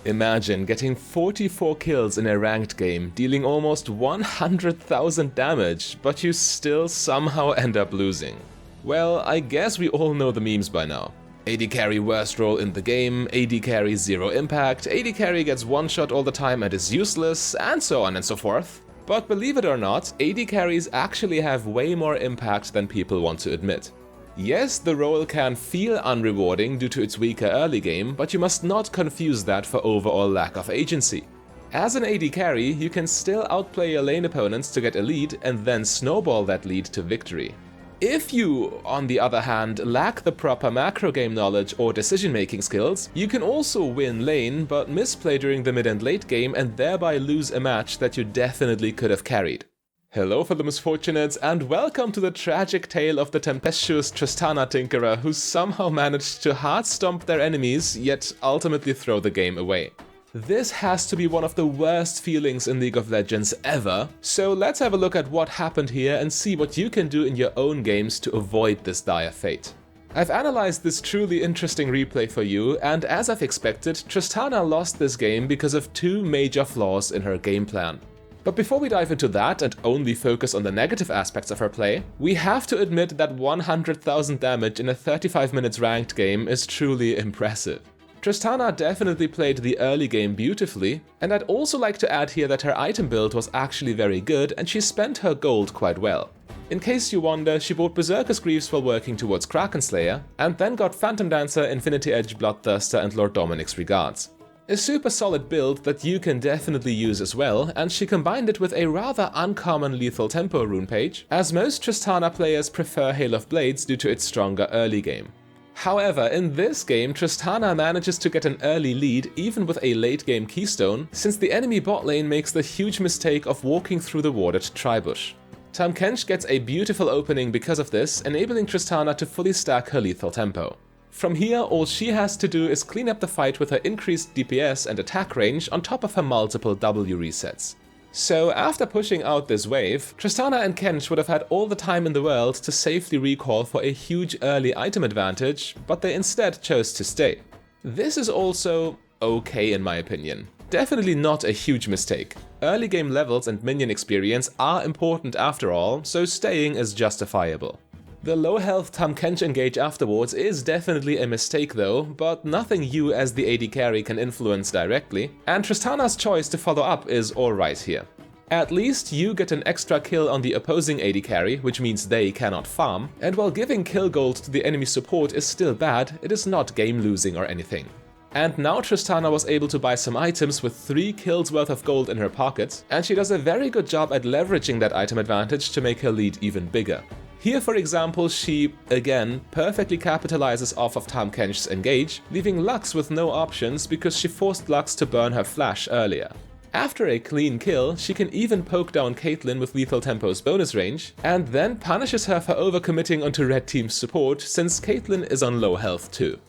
Imagine getting 44 kills in a ranked game, dealing almost 100,000 damage, but you still somehow end up losing. Well, I guess we all know the memes by now. AD carry worst role in the game, AD carry 0 impact, AD carry gets one shot all the time and is useless, and so on and so forth. But believe it or not, AD carries actually have way more impact than people want to admit. Yes, the role can feel unrewarding due to its weaker early game, but you must not confuse that for overall lack of agency. As an AD carry, you can still outplay your lane opponents to get a lead and then snowball that lead to victory. If you, on the other hand, lack the proper macro game knowledge or decision-making skills, you can also win lane but misplay during the mid and late game and thereby lose a match that you definitely could have carried. Hello for the misfortunates, and welcome to the tragic tale of the tempestuous Tristana Tinkerer who somehow managed to hard stomp their enemies, yet ultimately throw the game away. This has to be one of the worst feelings in League of Legends ever, so let's have a look at what happened here and see what you can do in your own games to avoid this dire fate. I've analyzed this truly interesting replay for you, and as I've expected, Tristana lost this game because of two major flaws in her game plan. But before we dive into that and only focus on the negative aspects of her play, we have to admit that 100,000 damage in a 35 minutes ranked game is truly impressive. Tristana definitely played the early game beautifully, and I'd also like to add here that her item build was actually very good and she spent her gold quite well. In case you wonder, she bought Berserker's Greaves while working towards Kraken Slayer, and then got Phantom Dancer, Infinity Edge, Bloodthirster and Lord Dominik's Regards. A super solid build that you can definitely use as well, and she combined it with a rather uncommon lethal tempo rune page, as most Tristana players prefer Hail of Blades due to its stronger early game. However, in this game, Tristana manages to get an early lead even with a late game keystone, since the enemy bot lane makes the huge mistake of walking through the warded Tribush. Tahm Kench gets a beautiful opening because of this, enabling Tristana to fully stack her lethal tempo. From here, all she has to do is clean up the fight with her increased DPS and attack range on top of her multiple W resets. So after pushing out this wave, Tristana and Kench would have had all the time in the world to safely recall for a huge early item advantage, but they instead chose to stay. This is also okay in my opinion. Definitely not a huge mistake. Early game levels and minion experience are important after all, so staying is justifiable. The low health Tahm Kench engage afterwards is definitely a mistake though, but nothing you as the AD carry can influence directly, and Tristana's choice to follow up is alright here. At least you get an extra kill on the opposing AD carry, which means they cannot farm, and while giving kill gold to the enemy support is still bad, it is not game losing or anything. And now Tristana was able to buy some items with 3 kills worth of gold in her pocket, and she does a very good job at leveraging that item advantage to make her lead even bigger. Here, for example, she, again, perfectly capitalizes off of Tahm Kench's engage, leaving Lux with no options because she forced Lux to burn her flash earlier. After a clean kill, she can even poke down Caitlyn with Lethal Tempo's bonus range, and then punishes her for overcommitting onto Red Team's support since Caitlyn is on low health too.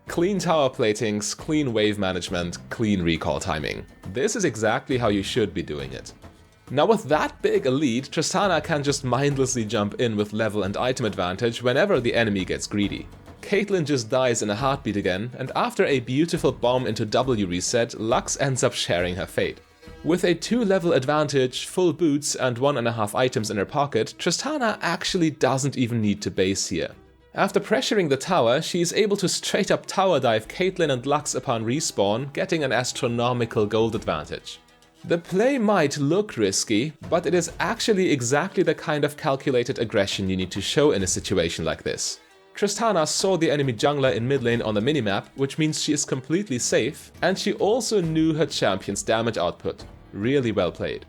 Clean tower platings, clean wave management, clean recall timing. This is exactly how you should be doing it. Now with that big a lead, Tristana can just mindlessly jump in with level and item advantage whenever the enemy gets greedy. Caitlyn just dies in a heartbeat again, and after a beautiful bomb into W reset, Lux ends up sharing her fate. With a 2-level advantage, full boots and 1.5 items in her pocket, Tristana actually doesn't even need to base here. After pressuring the tower, she is able to straight up tower dive Caitlyn and Lux upon respawn, getting an astronomical gold advantage. The play might look risky, but it is actually exactly the kind of calculated aggression you need to show in a situation like this. Tristana saw the enemy jungler in mid lane on the minimap, which means she is completely safe, and she also knew her champion's damage output. Really well played.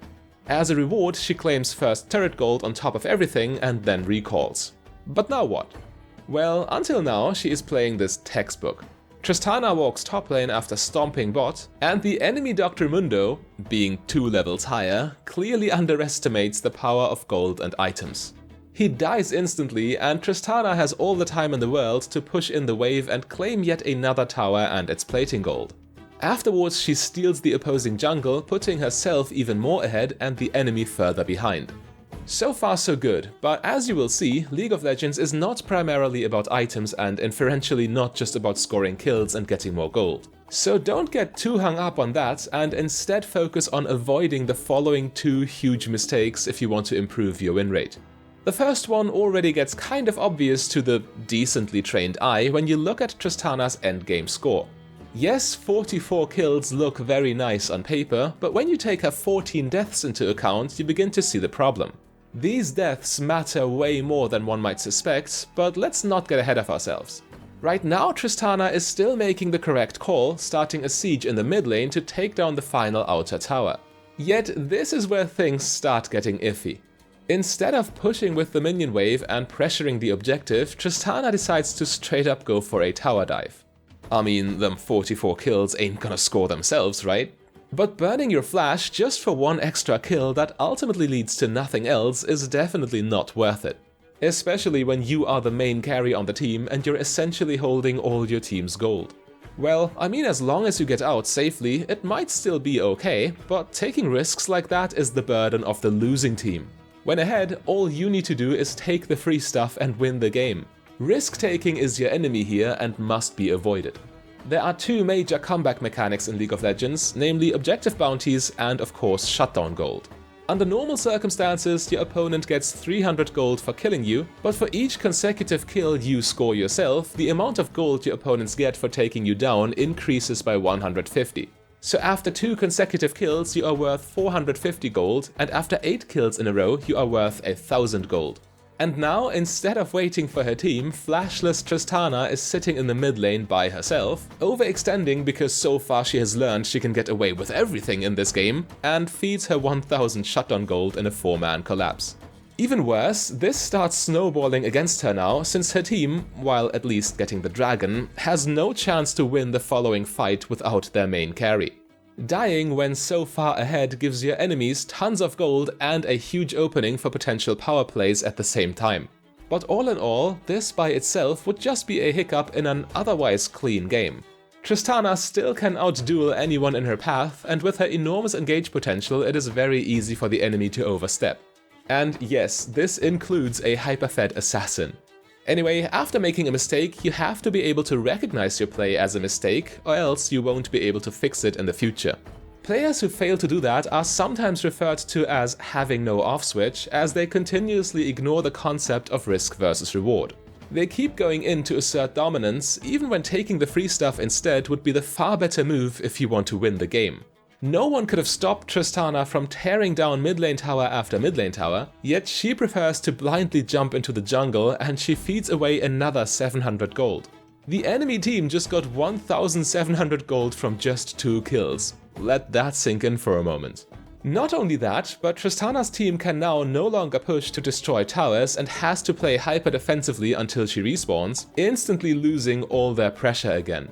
As a reward, she claims first turret gold on top of everything and then recalls. But now what? Well, until now she is playing this textbook. Tristana walks top lane after stomping bot, and the enemy Dr. Mundo, being 2 levels higher, clearly underestimates the power of gold and items. He dies instantly, and Tristana has all the time in the world to push in the wave and claim yet another tower and its plating gold. Afterwards she steals the opposing jungle, putting herself even more ahead and the enemy further behind. So far so good, but as you will see, League of Legends is not primarily about items and inferentially not just about scoring kills and getting more gold. So don't get too hung up on that and instead focus on avoiding the following two huge mistakes if you want to improve your win rate. The first one already gets kind of obvious to the decently trained eye when you look at Tristana's endgame score. Yes, 44 kills look very nice on paper, but when you take her 14 deaths into account, you begin to see the problem. These deaths matter way more than one might suspect, but let's not get ahead of ourselves. Right now, Tristana is still making the correct call, starting a siege in the mid lane to take down the final outer tower. Yet this is where things start getting iffy. Instead of pushing with the minion wave and pressuring the objective, Tristana decides to straight up go for a tower dive. I mean, them 44 kills ain't gonna score themselves, right? But burning your flash just for one extra kill that ultimately leads to nothing else is definitely not worth it. Especially when you are the main carry on the team and you're essentially holding all your team's gold. Well, I mean, as long as you get out safely, it might still be okay, but taking risks like that is the burden of the losing team. When ahead, all you need to do is take the free stuff and win the game. Risk-taking is your enemy here and must be avoided. There are two major comeback mechanics in League of Legends, namely objective bounties and of course shutdown gold. Under normal circumstances, your opponent gets 300 gold for killing you, but for each consecutive kill you score yourself, the amount of gold your opponents get for taking you down increases by 150. So after 2 consecutive kills you are worth 450 gold, and after 8 kills in a row you are worth 1000 gold. And now, instead of waiting for her team, flashless Tristana is sitting in the mid lane by herself, overextending because so far she has learned she can get away with everything in this game, and feeds her 1000 shutdown gold in a 4-man collapse. Even worse, this starts snowballing against her now, since her team, while at least getting the dragon, has no chance to win the following fight without their main carry. Dying when so far ahead gives your enemies tons of gold and a huge opening for potential power plays at the same time. But all in all, this by itself would just be a hiccup in an otherwise clean game. Tristana still can outduel anyone in her path, and with her enormous engage potential it is very easy for the enemy to overstep. And yes, this includes a hyperfed assassin. Anyway, after making a mistake, you have to be able to recognize your play as a mistake, or else you won't be able to fix it in the future. Players who fail to do that are sometimes referred to as having no off switch, as they continuously ignore the concept of risk versus reward. They keep going in to assert dominance, even when taking the free stuff instead would be the far better move if you want to win the game. No one could have stopped Tristana from tearing down mid lane tower after mid lane tower, yet she prefers to blindly jump into the jungle and she feeds away another 700 gold. The enemy team just got 1700 gold from just 2 kills. Let that sink in for a moment. Not only that, but Tristana's team can now no longer push to destroy towers and has to play hyper defensively until she respawns, instantly losing all their pressure again.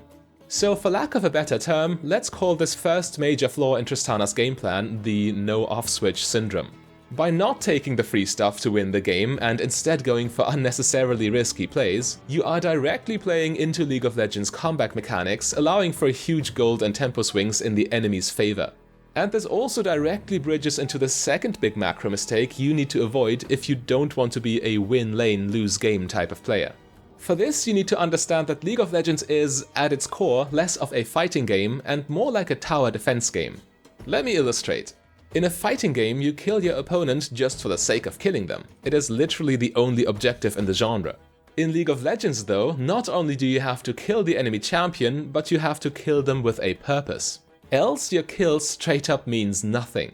So for lack of a better term, let's call this first major flaw in Tristana's game plan the no off switch syndrome. By not taking the free stuff to win the game and instead going for unnecessarily risky plays, you are directly playing into League of Legends comeback mechanics, allowing for huge gold and tempo swings in the enemy's favor. And this also directly bridges into the second big macro mistake you need to avoid if you don't want to be a win lane lose game type of player. For this, you need to understand that League of Legends is, at its core, less of a fighting game and more like a tower defense game. Let me illustrate. In a fighting game, you kill your opponent just for the sake of killing them. It is literally the only objective in the genre. In League of Legends though, not only do you have to kill the enemy champion, but you have to kill them with a purpose. Else your kill straight up means nothing.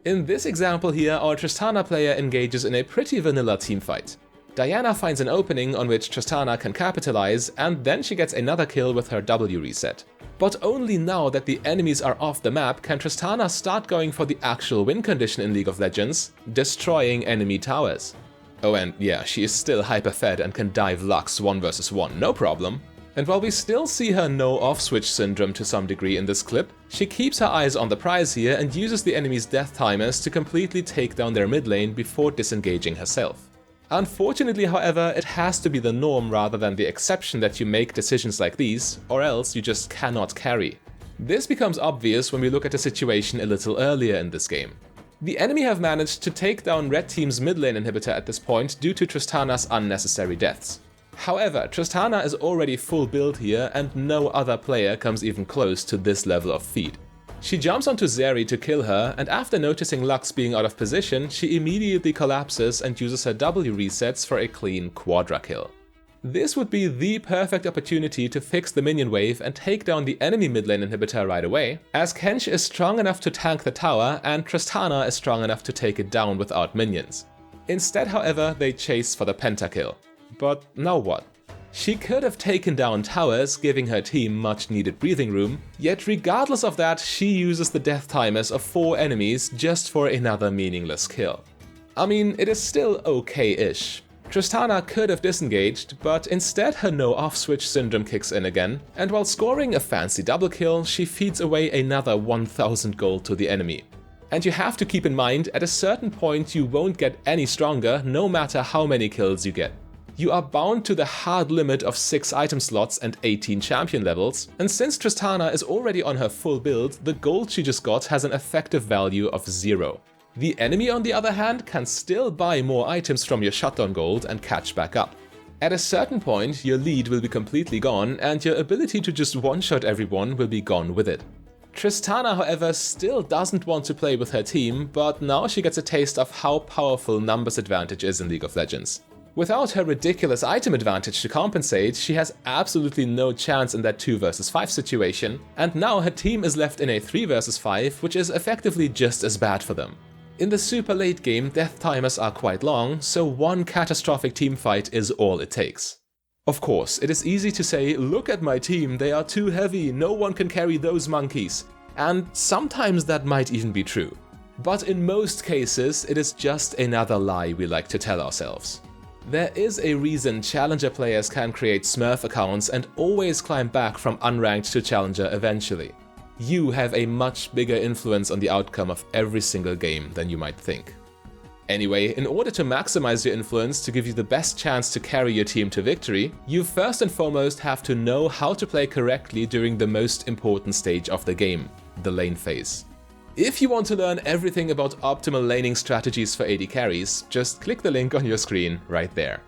In this example here, our Tristana player engages in a pretty vanilla teamfight. Diana finds an opening on which Tristana can capitalize, and then she gets another kill with her W reset. But only now that the enemies are off the map can Tristana start going for the actual win condition in League of Legends, destroying enemy towers. Oh, and yeah, she is still hyper-fed and can dive Lux 1 vs 1, no problem. And while we still see her no off-switch syndrome to some degree in this clip, she keeps her eyes on the prize here and uses the enemy's death timers to completely take down their mid lane before disengaging herself. Unfortunately, however, it has to be the norm rather than the exception that you make decisions like these, or else you just cannot carry. This becomes obvious when we look at the situation a little earlier in this game. The enemy have managed to take down Red Team's mid lane inhibitor at this point due to Tristana's unnecessary deaths. However, Tristana is already full build here and no other player comes even close to this level of feat. She jumps onto Zeri to kill her, and after noticing Lux being out of position, she immediately collapses and uses her W resets for a clean quadra kill. This would be the perfect opportunity to fix the minion wave and take down the enemy mid lane inhibitor right away, as Kench is strong enough to tank the tower and Tristana is strong enough to take it down without minions. Instead, however, they chase for the pentakill. But now what? She could have taken down towers, giving her team much needed breathing room, yet regardless of that, she uses the death timers of 4 enemies just for another meaningless kill. I mean, it is still okay-ish. Tristana could have disengaged, but instead her no-off switch syndrome kicks in again, and while scoring a fancy double kill, she feeds away another 1000 gold to the enemy. And you have to keep in mind, at a certain point you won't get any stronger no matter how many kills you get. You are bound to the hard limit of 6 item slots and 18 champion levels, and since Tristana is already on her full build, the gold she just got has an effective value of 0. The enemy, on the other hand, can still buy more items from your shutdown gold and catch back up. At a certain point, your lead will be completely gone, and your ability to just one-shot everyone will be gone with it. Tristana, however, still doesn't want to play with her team, but now she gets a taste of how powerful numbers advantage is in League of Legends. Without her ridiculous item advantage to compensate, she has absolutely no chance in that 2 vs 5 situation, and now her team is left in a 3 vs 5, which is effectively just as bad for them. In the super late game, death timers are quite long, so one catastrophic teamfight is all it takes. Of course, it is easy to say, look at my team, they are too heavy, no one can carry those monkeys. And sometimes that might even be true. But in most cases, it is just another lie we like to tell ourselves. There is a reason Challenger players can create Smurf accounts and always climb back from unranked to Challenger eventually. You have a much bigger influence on the outcome of every single game than you might think. Anyway, in order to maximize your influence to give you the best chance to carry your team to victory, you first and foremost have to know how to play correctly during the most important stage of the game, the lane phase. If you want to learn everything about optimal laning strategies for AD carries, just click the link on your screen right there.